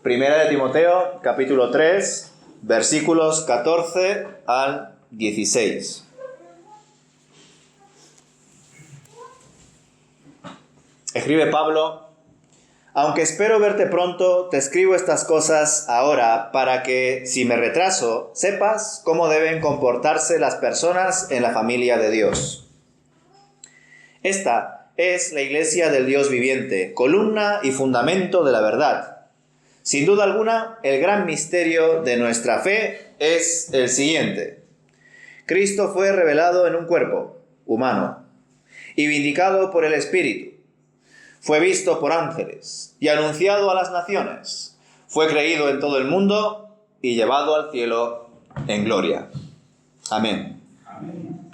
Primera de Timoteo, capítulo 3, versículos 14 al 16. Escribe Pablo: aunque espero verte pronto, te escribo estas cosas ahora para que, si me retraso, sepas cómo deben comportarse las personas en la familia de Dios. Esta es la iglesia del Dios viviente, columna y fundamento de la verdad. Sin duda alguna, el gran misterio de nuestra fe es el siguiente: Cristo fue revelado en un cuerpo humano y vindicado por el Espíritu. Fue visto por ángeles y anunciado a las naciones. Fue creído en todo el mundo y llevado al cielo en gloria. Amén. Amén.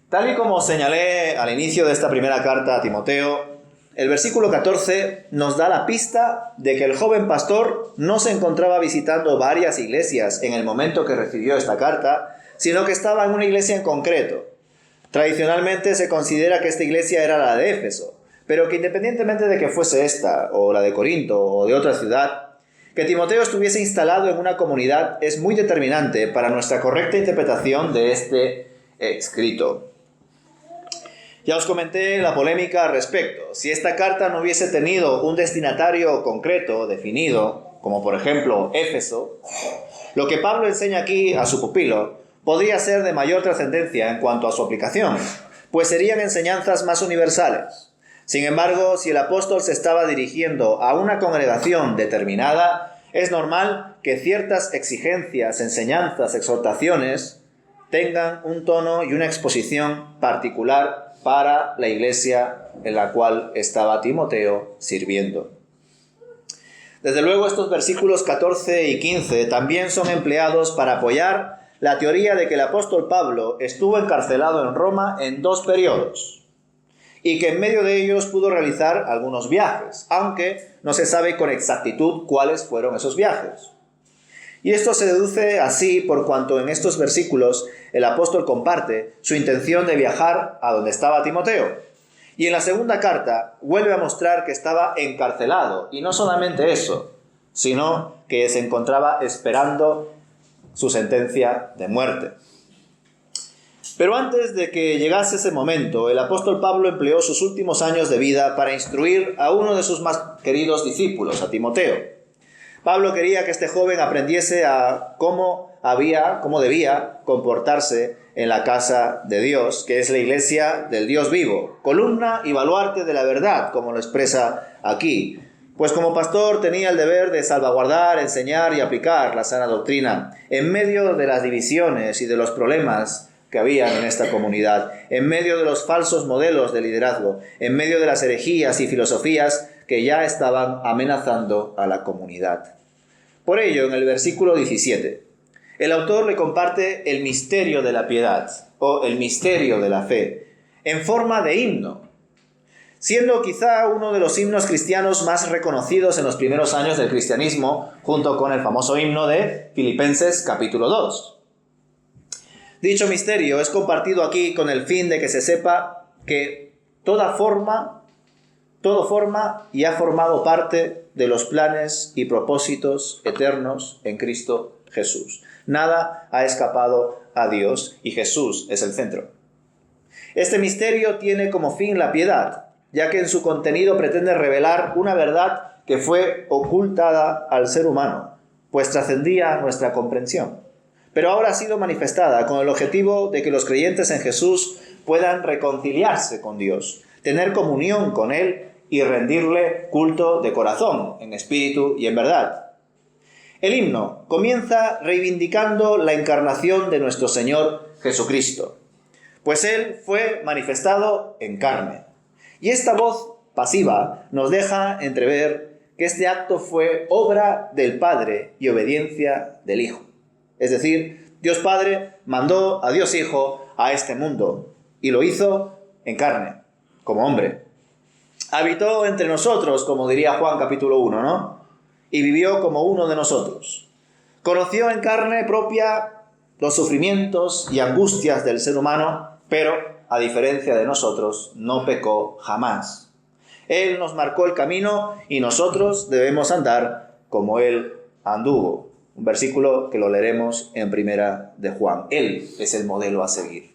Tal y como señalé al inicio de esta primera carta a Timoteo, el versículo 14 nos da la pista de que el joven pastor no se encontraba visitando varias iglesias en el momento que recibió esta carta, sino que estaba en una iglesia en concreto. Tradicionalmente se considera que esta iglesia era la de Éfeso, pero que independientemente de que fuese esta, o la de Corinto, o de otra ciudad, que Timoteo estuviese instalado en una comunidad es muy determinante para nuestra correcta interpretación de este escrito. Ya os comenté la polémica al respecto. Si esta carta no hubiese tenido un destinatario concreto, definido, como por ejemplo Éfeso, lo que Pablo enseña aquí a su pupilo podría ser de mayor trascendencia en cuanto a su aplicación, pues serían enseñanzas más universales. Sin embargo, si el apóstol se estaba dirigiendo a una congregación determinada, es normal que ciertas exigencias, enseñanzas, exhortaciones tengan un tono y una exposición particular para la iglesia en la cual estaba Timoteo sirviendo. Desde luego, estos versículos 14 y 15 también son empleados para apoyar la teoría de que el apóstol Pablo estuvo encarcelado en Roma en 2 periodos. Y que en medio de ellos pudo realizar algunos viajes, aunque no se sabe con exactitud cuáles fueron esos viajes. Y esto se deduce así por cuanto en estos versículos el apóstol comparte su intención de viajar a donde estaba Timoteo. Y en la segunda carta vuelve a mostrar que estaba encarcelado, y no solamente eso, sino que se encontraba esperando su sentencia de muerte. Pero antes de que llegase ese momento, el apóstol Pablo empleó sus últimos años de vida para instruir a uno de sus más queridos discípulos, a Timoteo. Pablo quería que este joven aprendiese a cómo debía comportarse en la casa de Dios, que es la iglesia del Dios vivo, columna y baluarte de la verdad, como lo expresa aquí. Pues como pastor tenía el deber de salvaguardar, enseñar y aplicar la sana doctrina en medio de las divisiones y de los problemas que había en esta comunidad, en medio de los falsos modelos de liderazgo, en medio de las herejías y filosofías que ya estaban amenazando a la comunidad. Por ello, en el versículo 17, el autor le comparte el misterio de la piedad, o el misterio de la fe, en forma de himno, siendo quizá uno de los himnos cristianos más reconocidos en los primeros años del cristianismo, junto con el famoso himno de Filipenses capítulo 2. Dicho misterio es compartido aquí con el fin de que se sepa que todo forma y ha formado parte de los planes y propósitos eternos en Cristo Jesús. Nada ha escapado a Dios y Jesús es el centro. Este misterio tiene como fin la piedad, ya que en su contenido pretende revelar una verdad que fue ocultada al ser humano, pues trascendía nuestra comprensión. Pero ahora ha sido manifestada con el objetivo de que los creyentes en Jesús puedan reconciliarse con Dios, tener comunión con Él y rendirle culto de corazón, en espíritu y en verdad. El himno comienza reivindicando la encarnación de nuestro Señor Jesucristo, pues Él fue manifestado en carne. Y esta voz pasiva nos deja entrever que este acto fue obra del Padre y obediencia del Hijo. Es decir, Dios Padre mandó a Dios Hijo a este mundo y lo hizo en carne, como hombre. Habitó entre nosotros, como diría Juan capítulo 1, ¿no? Y vivió como uno de nosotros. Conoció en carne propia los sufrimientos y angustias del ser humano, pero, a diferencia de nosotros, no pecó jamás. Él nos marcó el camino y nosotros debemos andar como Él anduvo. Un versículo que lo leeremos en Primera de Juan. Él es el modelo a seguir.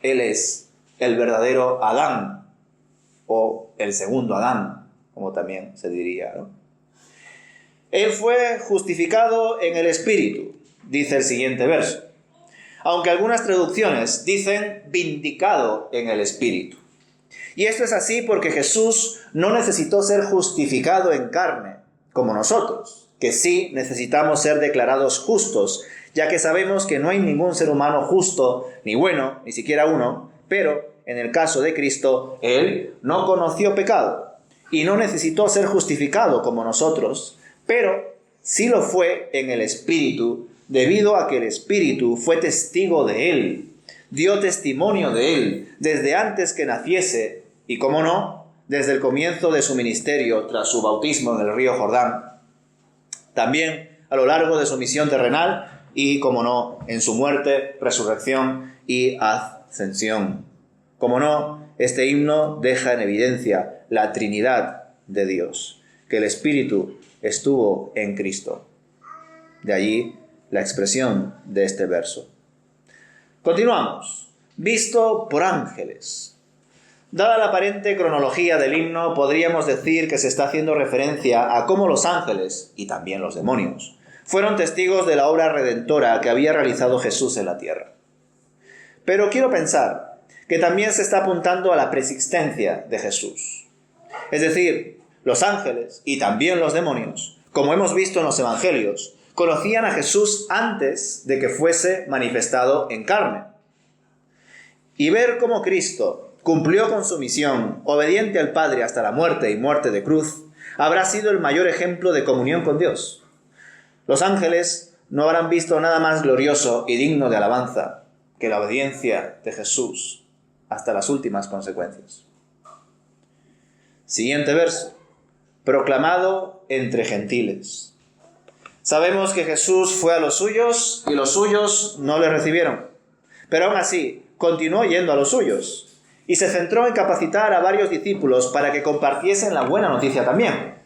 Él es el verdadero Adán, o el segundo Adán, como también se diría, ¿no? Él fue justificado en el Espíritu, dice el siguiente verso. Aunque algunas traducciones dicen vindicado en el Espíritu. Y esto es así porque Jesús no necesitó ser justificado en carne, como nosotros, que sí necesitamos ser declarados justos, ya que sabemos que no hay ningún ser humano justo, ni bueno, ni siquiera uno, pero en el caso de Cristo, Él no conoció pecado y no necesitó ser justificado como nosotros, pero sí lo fue en el Espíritu, debido a que el Espíritu fue testigo de Él, dio testimonio de Él desde antes que naciese y, cómo no, desde el comienzo de su ministerio tras su bautismo en el río Jordán, también a lo largo de su misión terrenal y, cómo no, en su muerte, resurrección y ascensión. Cómo no, este himno deja en evidencia la Trinidad de Dios, que el Espíritu estuvo en Cristo. De allí la expresión de este verso. Continuamos. Visto por ángeles. Dada la aparente cronología del himno, podríamos decir que se está haciendo referencia a cómo los ángeles, y también los demonios, fueron testigos de la obra redentora que había realizado Jesús en la tierra. Pero quiero pensar que también se está apuntando a la preexistencia de Jesús. Es decir, los ángeles y también los demonios, como hemos visto en los evangelios, conocían a Jesús antes de que fuese manifestado en carne. Y ver cómo Cristo cumplió con su misión, obediente al Padre hasta la muerte y muerte de cruz, habrá sido el mayor ejemplo de comunión con Dios. Los ángeles no habrán visto nada más glorioso y digno de alabanza que la obediencia de Jesús hasta las últimas consecuencias. Siguiente verso. Proclamado entre gentiles. Sabemos que Jesús fue a los suyos y los suyos no le recibieron. Pero aún así, continuó yendo a los suyos y se centró en capacitar a varios discípulos para que compartiesen la buena noticia también.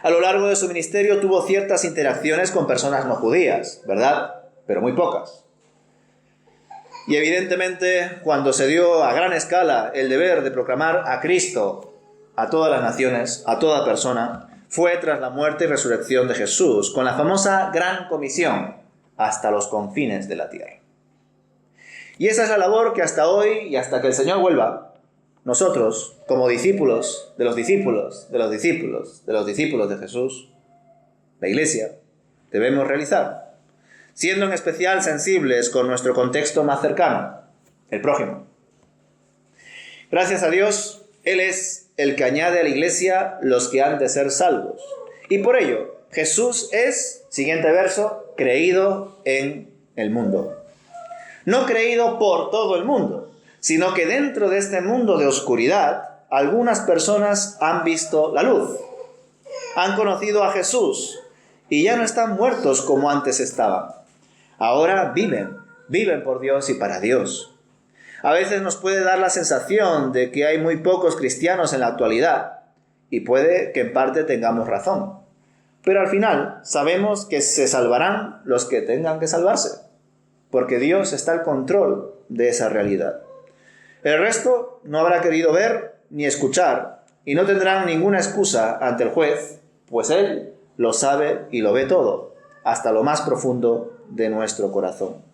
A lo largo de su ministerio tuvo ciertas interacciones con personas no judías, ¿verdad? Pero muy pocas. Y evidentemente, cuando se dio a gran escala el deber de proclamar a Cristo a todas las naciones, a toda persona, fue tras la muerte y resurrección de Jesús, con la famosa Gran Comisión, hasta los confines de la tierra. Y esa es la labor que hasta hoy y hasta que el Señor vuelva, nosotros, como discípulos de los discípulos de los discípulos de los discípulos de Jesús, la Iglesia, debemos realizar, siendo en especial sensibles con nuestro contexto más cercano, el prójimo. Gracias a Dios, Él es el que añade a la Iglesia los que han de ser salvos. Y por ello, Jesús es, siguiente verso, creído en el mundo. No creído por todo el mundo, sino que dentro de este mundo de oscuridad, algunas personas han visto la luz, han conocido a Jesús y ya no están muertos como antes estaban. Ahora viven por Dios y para Dios. A veces nos puede dar la sensación de que hay muy pocos cristianos en la actualidad, y puede que en parte tengamos razón. Pero al final sabemos que se salvarán los que tengan que salvarse, porque Dios está al control de esa realidad. El resto no habrá querido ver ni escuchar, y no tendrán ninguna excusa ante el juez, pues Él lo sabe y lo ve todo, hasta lo más profundo de nuestro corazón.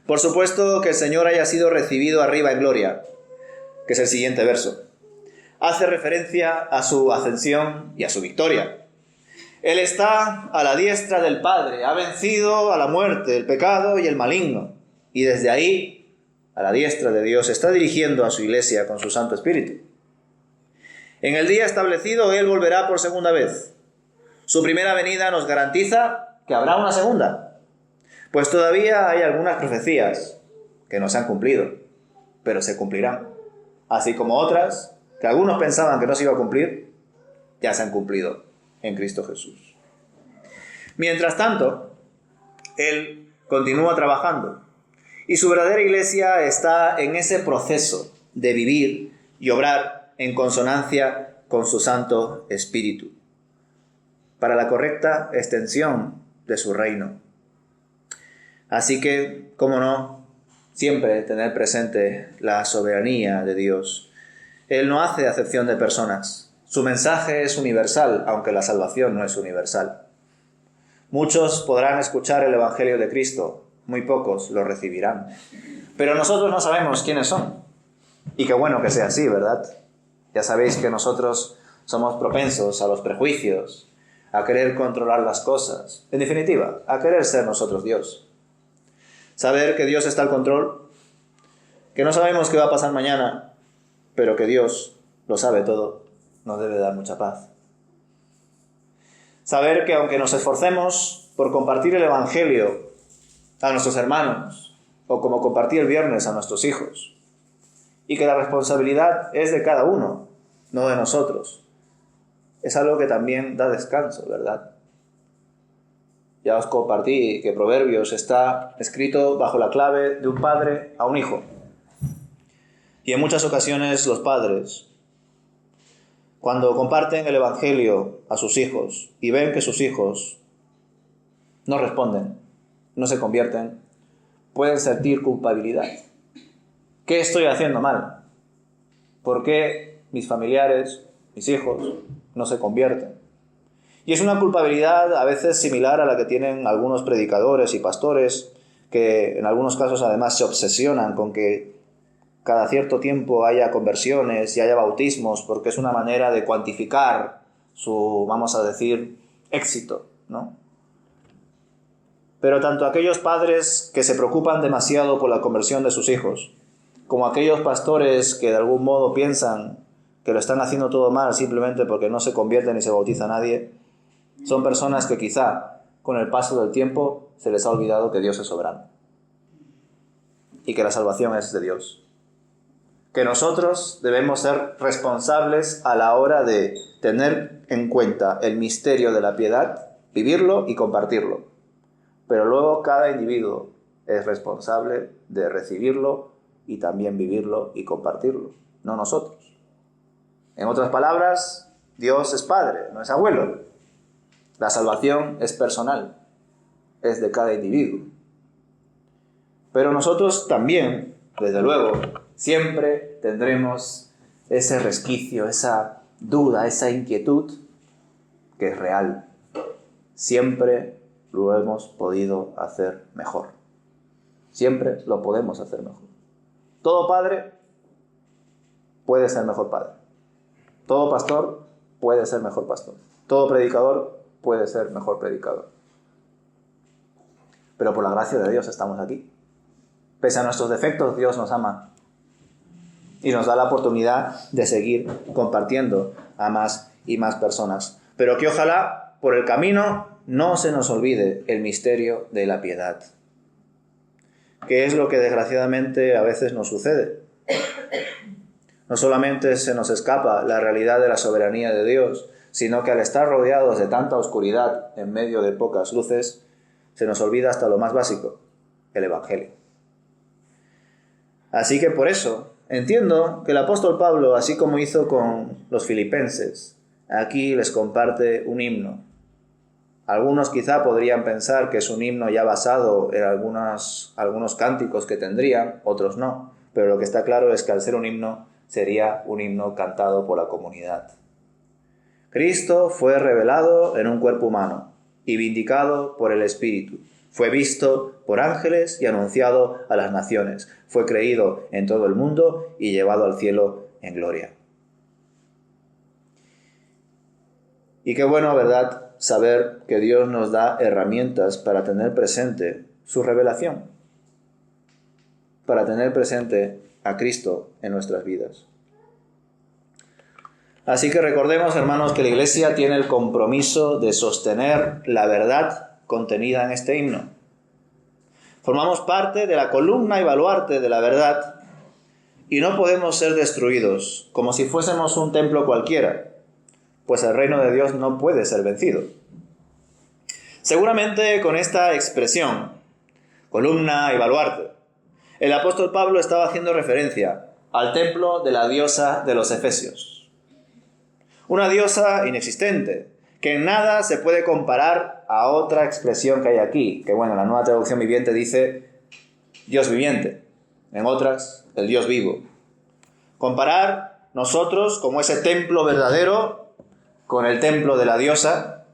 Por supuesto que el Señor haya sido recibido arriba en gloria, que es el siguiente verso. Hace referencia a su ascensión y a su victoria. Él está a la diestra del Padre, ha vencido a la muerte, el pecado y el maligno. Y desde ahí, a la diestra de Dios, está dirigiendo a su Iglesia con su Santo Espíritu. En el día establecido, Él volverá por segunda vez. Su primera venida nos garantiza que habrá una segunda. Pues todavía hay algunas profecías que no se han cumplido, pero se cumplirán. Así como otras que algunos pensaban que no se iba a cumplir, ya se han cumplido en Cristo Jesús. Mientras tanto, Él continúa trabajando y su verdadera Iglesia está en ese proceso de vivir y obrar en consonancia con su Santo Espíritu, para la correcta extensión de su reino. Así que, cómo no, siempre tener presente la soberanía de Dios. Él no hace acepción de personas. Su mensaje es universal, aunque la salvación no es universal. Muchos podrán escuchar el Evangelio de Cristo, muy pocos lo recibirán. Pero nosotros no sabemos quiénes son. Y qué bueno que sea así, ¿verdad? Ya sabéis que nosotros somos propensos a los prejuicios, a querer controlar las cosas. En definitiva, a querer ser nosotros Dios. Saber que Dios está al control, que no sabemos qué va a pasar mañana, pero que Dios lo sabe todo, nos debe dar mucha paz. Saber que aunque nos esforcemos por compartir el Evangelio a nuestros hermanos, o como compartí el viernes a nuestros hijos, y que la responsabilidad es de cada uno, no de nosotros, es algo que también da descanso, ¿verdad? Ya os compartí que Proverbios está escrito bajo la clave de un padre a un hijo. Y en muchas ocasiones los padres, cuando comparten el Evangelio a sus hijos y ven que sus hijos no responden, no se convierten, pueden sentir culpabilidad. ¿Qué estoy haciendo mal? ¿Por qué mis familiares, mis hijos, no se convierten? Y es una culpabilidad a veces similar a la que tienen algunos predicadores y pastores, que en algunos casos además se obsesionan con que cada cierto tiempo haya conversiones y haya bautismos, porque es una manera de cuantificar su, vamos a decir, éxito, ¿no? Pero tanto aquellos padres que se preocupan demasiado por la conversión de sus hijos, como aquellos pastores que de algún modo piensan que lo están haciendo todo mal simplemente porque no se convierten ni se bautiza nadie, son personas que quizá con el paso del tiempo se les ha olvidado que Dios es soberano y que la salvación es de Dios. Que nosotros debemos ser responsables a la hora de tener en cuenta el misterio de la piedad, vivirlo y compartirlo. Pero luego cada individuo es responsable de recibirlo y también vivirlo y compartirlo, no nosotros. En otras palabras, Dios es padre, no es abuelo. La salvación es personal, es de cada individuo. Pero nosotros también, desde luego, siempre tendremos ese resquicio, esa duda, esa inquietud que es real. Siempre lo hemos podido hacer mejor. Siempre lo podemos hacer mejor. Todo padre puede ser mejor padre. Todo pastor puede ser mejor pastor. Todo predicador puede ser mejor predicador. Pero por la gracia de Dios estamos aquí. Pese a nuestros defectos, Dios nos ama y nos da la oportunidad de seguir compartiendo a más y más personas. Pero que ojalá por el camino no se nos olvide el misterio de la piedad, que es lo que desgraciadamente a veces nos sucede. No solamente se nos escapa la realidad de la soberanía de Dios, sino que al estar rodeados de tanta oscuridad en medio de pocas luces, se nos olvida hasta lo más básico, el Evangelio. Así que por eso entiendo que el apóstol Pablo, así como hizo con los filipenses, aquí les comparte un himno. Algunos quizá podrían pensar que es un himno ya basado en algunos cánticos que tendrían, otros no, pero lo que está claro es que al ser un himno, sería un himno cantado por la comunidad. Cristo fue revelado en un cuerpo humano y vindicado por el Espíritu. Fue visto por ángeles y anunciado a las naciones. Fue creído en todo el mundo y llevado al cielo en gloria. Y qué bueno, ¿verdad?, saber que Dios nos da herramientas para tener presente su revelación, para tener presente a Cristo en nuestras vidas. Así que recordemos, hermanos, que la Iglesia tiene el compromiso de sostener la verdad contenida en este himno. Formamos parte de la columna y baluarte de la verdad y no podemos ser destruidos como si fuésemos un templo cualquiera, pues el reino de Dios no puede ser vencido. Seguramente con esta expresión, columna y baluarte, el apóstol Pablo estaba haciendo referencia al templo de la diosa de los efesios. Una diosa inexistente, que en nada se puede comparar a otra expresión que hay aquí, que bueno, la Nueva Traducción Viviente dice Dios viviente, en otras, el Dios vivo. Comparar nosotros como ese templo verdadero con el templo de la diosa,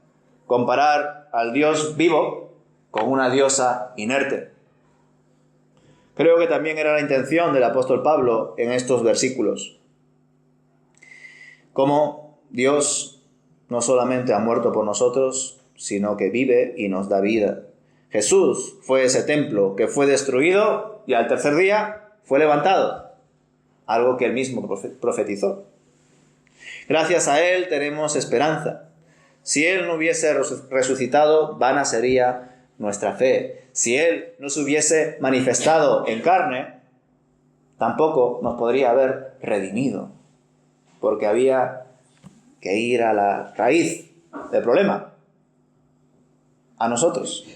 comparar al Dios vivo con una diosa inerte. Creo que también era la intención del apóstol Pablo en estos versículos. Como Dios no solamente ha muerto por nosotros, sino que vive y nos da vida. Jesús fue ese templo que fue destruido y al tercer día fue levantado, algo que él mismo profetizó. Gracias a él tenemos esperanza. Si él no hubiese resucitado, vana sería nuestra fe. Si él no se hubiese manifestado en carne, tampoco nos podría haber redimido, porque había que ir a la raíz del problema, a nosotros,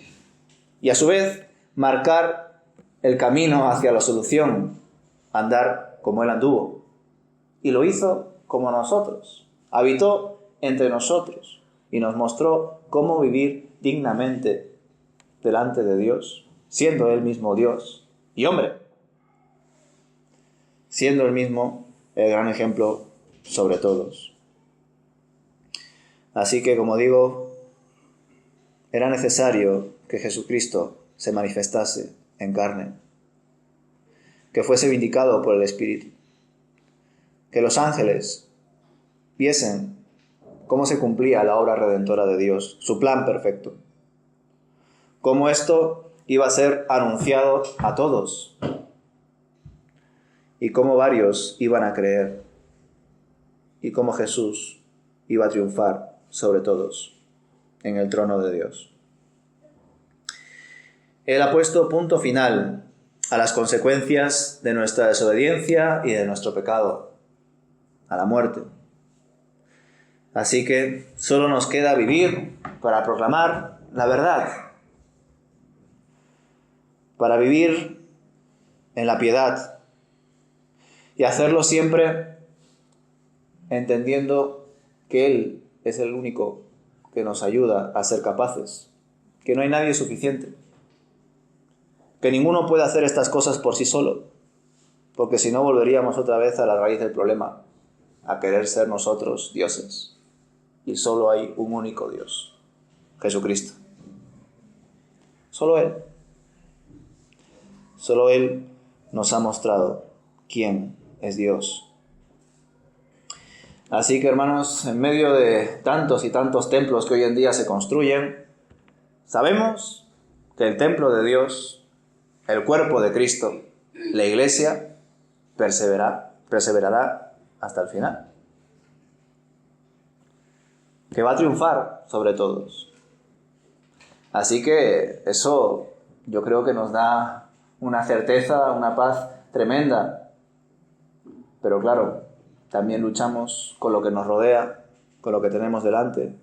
y a su vez marcar el camino hacia la solución, andar como él anduvo, y lo hizo como nosotros, habitó entre nosotros y nos mostró cómo vivir dignamente delante de Dios, siendo él mismo Dios y hombre, siendo él mismo el gran ejemplo sobre todos. Así que, como digo, era necesario que Jesucristo se manifestase en carne, que fuese vindicado por el Espíritu, que los ángeles viesen cómo se cumplía la obra redentora de Dios, su plan perfecto, cómo esto iba a ser anunciado a todos y cómo varios iban a creer y cómo Jesús iba a triunfar sobre todos en el trono de Dios. Él ha puesto punto final a las consecuencias de nuestra desobediencia y de nuestro pecado, a la muerte. Así que solo nos queda vivir para proclamar la verdad, para vivir en la piedad y hacerlo siempre entendiendo que Él es el único que nos ayuda a ser capaces, que no hay nadie suficiente, que ninguno puede hacer estas cosas por sí solo, porque si no volveríamos otra vez a la raíz del problema, a querer ser nosotros dioses. Y solo hay un único Dios, Jesucristo. Solo Él. Solo Él nos ha mostrado quién es Dios. Así que, hermanos, en medio de tantos y tantos templos que hoy en día se construyen, sabemos que el templo de Dios, el cuerpo de Cristo, la Iglesia, perseverará hasta el final. Que va a triunfar sobre todos. Así que eso yo creo que nos da una certeza, una paz tremenda. Pero claro, también luchamos con lo que nos rodea, con lo que tenemos delante.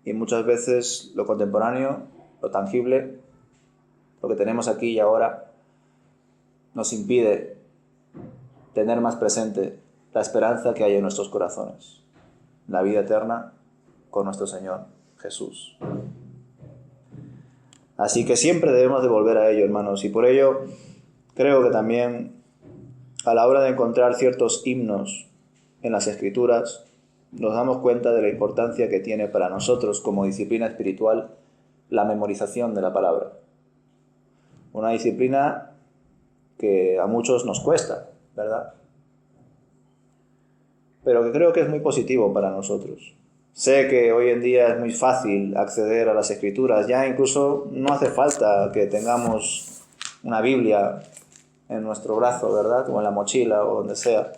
Y muchas veces lo contemporáneo, lo tangible, lo que tenemos aquí y ahora, nos impide tener más presente la esperanza que hay en nuestros corazones, la vida eterna con nuestro Señor Jesús. Así que siempre debemos de volver a ello, hermanos, y por ello creo que también a la hora de encontrar ciertos himnos en las Escrituras nos damos cuenta de la importancia que tiene para nosotros como disciplina espiritual la memorización de la palabra. Una disciplina que a muchos nos cuesta, ¿verdad? Pero que creo que es muy positivo para nosotros. Sé que hoy en día es muy fácil acceder a las Escrituras, ya incluso no hace falta que tengamos una Biblia en nuestro brazo, ¿verdad? O en la mochila o donde sea.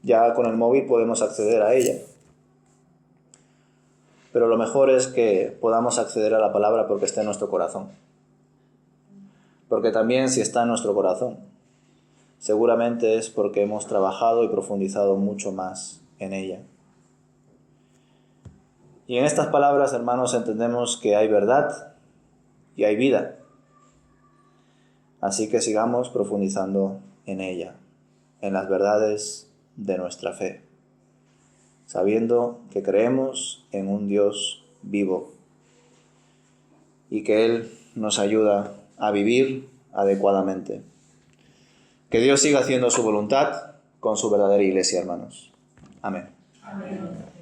Ya con el móvil podemos acceder a ella. Pero lo mejor es que podamos acceder a la palabra porque está en nuestro corazón. Porque también si está en nuestro corazón, seguramente es porque hemos trabajado y profundizado mucho más en ella. Y en estas palabras, hermanos, entendemos que hay verdad y hay vida. Así que sigamos profundizando en ella. en las verdades de nuestra fe, sabiendo que creemos en un Dios vivo y que Él nos ayuda a vivir adecuadamente. Que Dios siga haciendo su voluntad con su verdadera Iglesia, hermanos. Amén. Amén.